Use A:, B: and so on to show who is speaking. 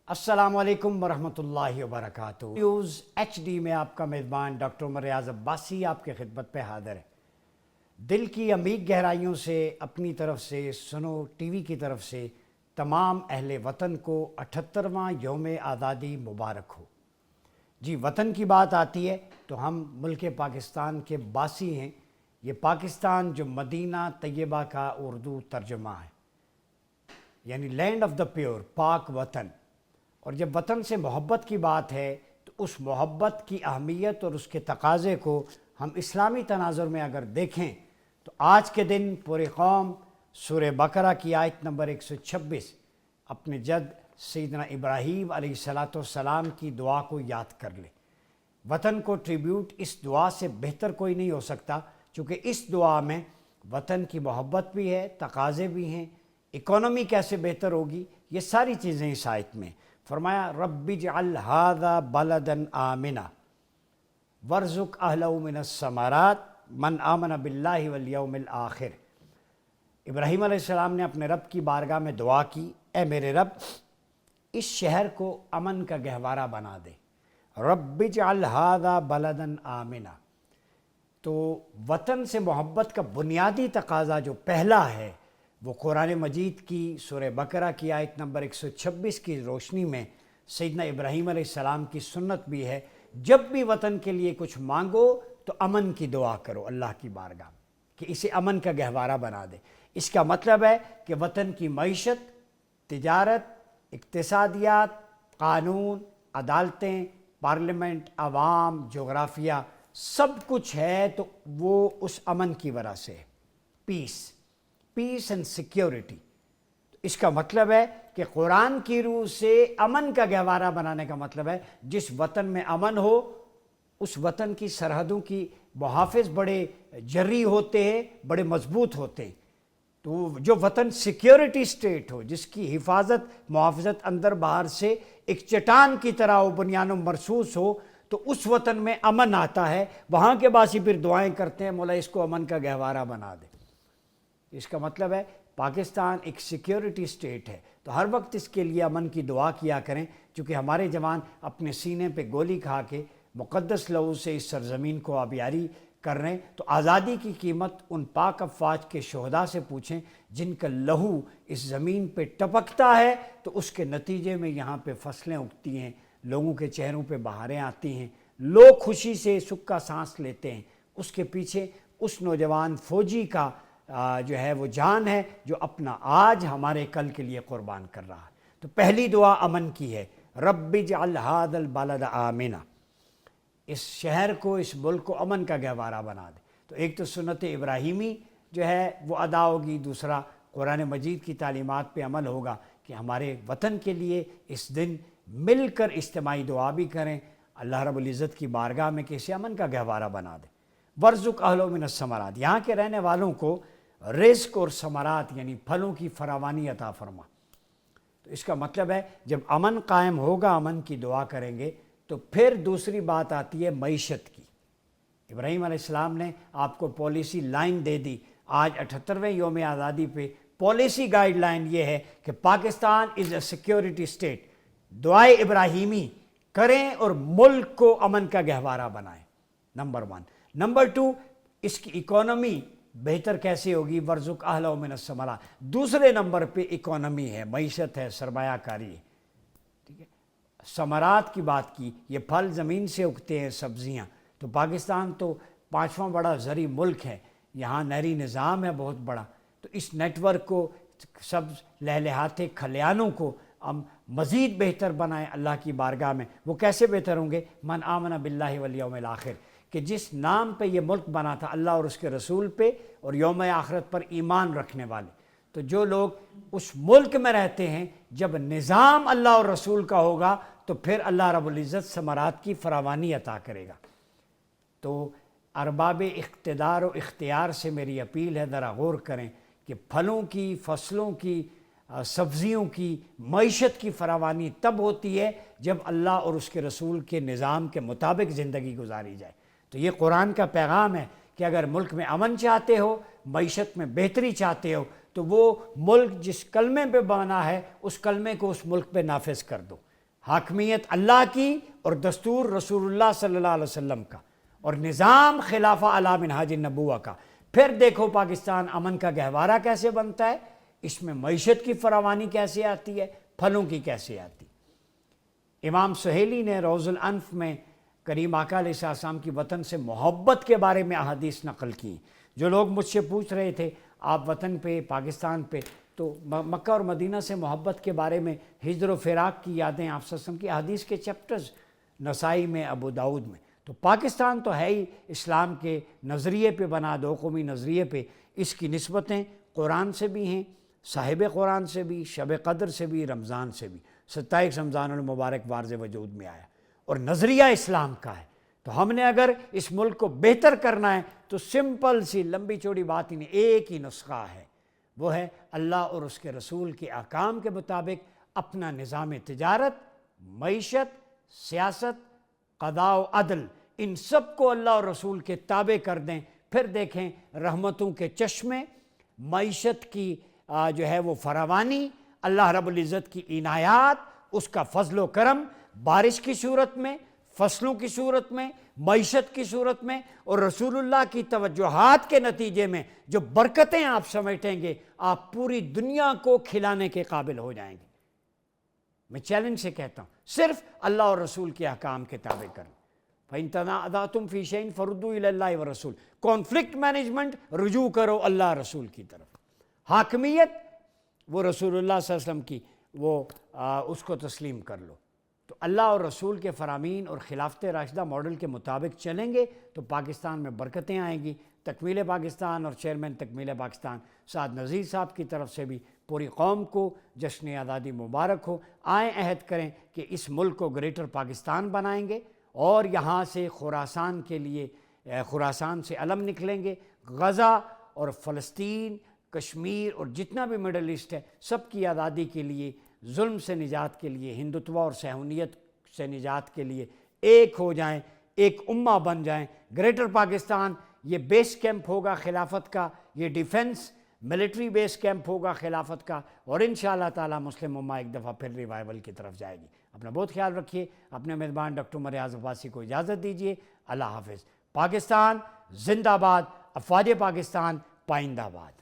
A: السلام علیکم ورحمۃ اللہ وبرکاتہ۔ نیوز ایچ ڈی میں آپ کا میزبان ڈاکٹر عمر ریاض عباسی آپ کی خدمت پہ حاضر ہے۔ دل کی عمیق گہرائیوں سے اپنی طرف سے سنو ٹی وی کی طرف سے تمام اہل وطن کو 78واں یوم آزادی مبارک ہو۔ جی، وطن کی بات آتی ہے تو ہم ملک پاکستان کے باسی ہیں۔ یہ پاکستان جو مدینہ طیبہ کا اردو ترجمہ ہے، یعنی لینڈ آف دا پیور، پاک وطن۔ اور جب وطن سے محبت کی بات ہے تو اس محبت کی اہمیت اور اس کے تقاضے کو ہم اسلامی تناظر میں اگر دیکھیں تو آج کے دن پوری قوم سورہ بقرہ کی آیت نمبر 126 اپنے جد سیدنا ابراہیم علیہ السلام کی دعا کو یاد کر لے۔ وطن کو ٹریبیوٹ اس دعا سے بہتر کوئی نہیں ہو سکتا، چونکہ اس دعا میں وطن کی محبت بھی ہے، تقاضے بھی ہیں، اکانومی کیسے بہتر ہوگی، یہ ساری چیزیں اس آیت میں۔ فرمایا رب اجعل ھذا بلدا آمنا وارزق اہلہ من الثمرات من آمن باللہ والیوم الآخر۔ ابراہیم علیہ السلام نے اپنے رب کی بارگاہ میں دعا کی، اے میرے رب اس شہر کو امن کا گہوارہ بنا دے۔ رب اجعل ھذا بلدا آمنا، تو وطن سے محبت کا بنیادی تقاضا جو پہلا ہے وہ قرآن مجید کی سورہ بقرہ کی آیت نمبر 126 کی روشنی میں سیدنا ابراہیم علیہ السلام کی سنت بھی ہے، جب بھی وطن کے لیے کچھ مانگو تو امن کی دعا کرو اللہ کی بارگاہ کہ اسے امن کا گہوارہ بنا دے۔ اس کا مطلب ہے کہ وطن کی معیشت، تجارت، اقتصادیات، قانون، عدالتیں، پارلیمنٹ، عوام، جغرافیہ، سب کچھ ہے تو وہ اس امن کی وجہ سے پیس اینڈ سیکیورٹی۔ اس کا مطلب ہے کہ قرآن کی روح سے امن کا گہوارہ بنانے کا مطلب ہے جس وطن میں امن ہو اس وطن کی سرحدوں کی محافظ بڑے جری ہوتے ہیں، بڑے مضبوط ہوتے ہیں۔ تو جو وطن سیکیورٹی سٹیٹ ہو، جس کی حفاظت محافظت اندر باہر سے ایک چٹان کی طرح ہو، بنیان و مرصوص ہو، تو اس وطن میں امن آتا ہے۔ وہاں کے باسی پھر دعائیں کرتے ہیں مولا اس کو امن کا گہوارہ بنا دے۔ اس کا مطلب ہے پاکستان ایک سیکیورٹی سٹیٹ ہے، تو ہر وقت اس کے لیے امن کی دعا کیا کریں، چونکہ ہمارے جوان اپنے سینے پہ گولی کھا کے مقدس لہو سے اس سرزمین کو آبیاری کر رہے ہیں۔ تو آزادی کی قیمت ان پاک افواج کے شہداء سے پوچھیں جن کا لہو اس زمین پہ ٹپکتا ہے تو اس کے نتیجے میں یہاں پہ فصلیں اگتی ہیں، لوگوں کے چہروں پہ بہاریں آتی ہیں، لوگ خوشی سے سکھ کا سانس لیتے ہیں۔ اس کے پیچھے اس نوجوان فوجی کا جو ہے وہ جان ہے جو اپنا آج ہمارے کل کے لیے قربان کر رہا ہے۔ تو پہلی دعا امن کی ہے، رب اجعل ھذا البلد آمنا، اس شہر کو، اس ملک کو امن کا گہوارہ بنا دے۔ تو ایک تو سنت ابراہیمی جو ہے وہ ادا ہوگی، دوسرا قرآن مجید کی تعلیمات پہ عمل ہوگا کہ ہمارے وطن کے لیے اس دن مل کر اجتماعی دعا بھی کریں اللہ رب العزت کی بارگاہ میں کہ اسے امن کا گہوارہ بنا دے۔ وارزق اہلہ من الثمرات، یہاں کے رہنے والوں کو رزق اور ثمرات یعنی پھلوں کی فراوانی عطا فرما۔ تو اس کا مطلب ہے جب امن قائم ہوگا، امن کی دعا کریں گے تو پھر دوسری بات آتی ہے معیشت کی۔ ابراہیم علیہ السلام نے آپ کو پالیسی لائن دے دی۔ آج 78ویں یوم آزادی پہ پالیسی گائیڈ لائن یہ ہے کہ پاکستان از اے سیکیورٹی سٹیٹ۔ دعائے ابراہیمی کریں اور ملک کو امن کا گہوارہ بنائیں، نمبر 1۔ نمبر 2، اس کی اکانومی بہتر کیسے ہوگی، وارزق اہلہ من الثمرات۔ دوسرے نمبر پہ اکانومی ہے، معیشت ہے، سرمایہ کاری ہے، ٹھیک ہے۔ ثمرات کی بات کی، یہ پھل زمین سے اگتے ہیں، سبزیاں۔ تو پاکستان تو 5واں بڑا زرعی ملک ہے، یہاں نہری نظام ہے بہت بڑا۔ تو اس نیٹ ورک کو، سبز لہلہاتے کھلیانوں کو ہم مزید بہتر بنائیں اللہ کی بارگاہ میں۔ وہ کیسے بہتر ہوں گے؟ من آمن باللہ والیوم الآخر، کہ جس نام پہ یہ ملک بنا تھا، اللہ اور اس کے رسول پہ اور یوم آخرت پر ایمان رکھنے والے۔ تو جو لوگ اس ملک میں رہتے ہیں، جب نظام اللہ اور رسول کا ہوگا تو پھر اللہ رب العزت ثمرات کی فراوانی عطا کرے گا۔ تو ارباب اقتدار و اختیار سے میری اپیل ہے، ذرا غور کریں کہ پھلوں کی، فصلوں کی، سبزیوں کی، معیشت کی فراوانی تب ہوتی ہے جب اللہ اور اس کے رسول کے نظام کے مطابق زندگی گزاری جائے۔ تو یہ قرآن کا پیغام ہے کہ اگر ملک میں امن چاہتے ہو، معیشت میں بہتری چاہتے ہو، تو وہ ملک جس کلمے پہ بنا ہے اس کلمے کو اس ملک پہ نافذ کر دو۔ حاکمیت اللہ کی اور دستور رسول اللہ صلی اللہ علیہ وسلم کا اور نظام خلافہ علی منہاج النبوہ کا. پھر دیکھو پاکستان امن کا گہوارہ کیسے بنتا ہے، اس میں معیشت کی فراوانی کیسے آتی ہے، پھلوں کی کیسے آتی. امام سہیلی نے روض الانف میں کریم آقا علیہ السلام کی وطن سے محبت کے بارے میں احادیث نقل کی. جو لوگ مجھ سے پوچھ رہے تھے آپ وطن پہ، پاکستان پہ، تو مکہ اور مدینہ سے محبت کے بارے میں ہجر و فراق کی یادیں آپ صلی اللہ علیہ وسلم کی احادیث کے چیپٹرز نسائی میں، ابو داؤد میں. تو پاکستان تو ہے ہی اسلام کے نظریے پہ بنا، دو قومی نظریے پہ. اس کی نسبتیں قرآن سے بھی ہیں، صاحب قرآن سے بھی، شب قدر سے بھی، رمضان سے بھی. 27 رمضان المبارک وارض وجود میں آیا اور نظریہ اسلام کا ہے. تو ہم نے اگر اس ملک کو بہتر کرنا ہے تو سمپل سی لمبی چوڑی بات ہی نہیں، ایک ہی نسخہ ہے، وہ ہے اللہ اور اس کے رسول کے احکام کے مطابق اپنا نظام تجارت، معیشت، سیاست، قضاء و عدل، ان سب کو اللہ اور رسول کے تابع کر دیں. پھر دیکھیں رحمتوں کے چشمے، معیشت کی جو ہے وہ فراوانی، اللہ رب العزت کی عنایات، اس کا فضل و کرم بارش کی صورت میں، فصلوں کی صورت میں، معیشت کی صورت میں، اور رسول اللہ کی توجہات کے نتیجے میں جو برکتیں آپ سمیٹیں گے، آپ پوری دنیا کو کھلانے کے قابل ہو جائیں گے. میں چیلنج سے کہتا ہوں صرف اللہ اور رسول کے احکام کے تابع کریں. فَإِن تَنَازَعْتُمْ فِي شَيْءٍ فَرُدُّوهُ إِلَى اللَّهِ وَالرَّسُولِ. کانفلکٹ مینجمنٹ، رجوع کرو اللہ رسول کی طرف. حاکمیت وہ رسول اللہ صلی اللہ علیہ وسلم کی، وہ اس کو تسلیم کر لو. تو اللہ اور رسول کے فرامین اور خلافت راشدہ ماڈل کے مطابق چلیں گے تو پاکستان میں برکتیں آئیں گی. تکمیل پاکستان اور چیئرمین تکمیل پاکستان سعد نذیر صاحب کی طرف سے بھی پوری قوم کو جشن آزادی مبارک ہو. آئیں عہد کریں کہ اس ملک کو گریٹر پاکستان بنائیں گے اور یہاں سے خراسان کے لیے، خراسان سے علم نکلیں گے. غزہ اور فلسطین، کشمیر اور جتنا بھی مڈل ایسٹ ہے، سب کی آزادی کے لیے، ظلم سے نجات کے لیے، ہندوتوا اور صہیونیت سے نجات کے لیے ایک ہو جائیں، ایک امہ بن جائیں. گریٹر پاکستان یہ بیس کیمپ ہوگا خلافت کا، یہ ڈیفنس ملٹری بیس کیمپ ہوگا خلافت کا، اور انشاءاللہ تعالی مسلم امہ ایک دفعہ پھر ریوائول کی طرف جائے گی. اپنا بہت خیال رکھیے. اپنے میزبان ڈاکٹر عمر اعظم عباسی کو اجازت دیجیے. اللہ حافظ. پاکستان زندہ باد. افواج پاکستان پائندہ باد.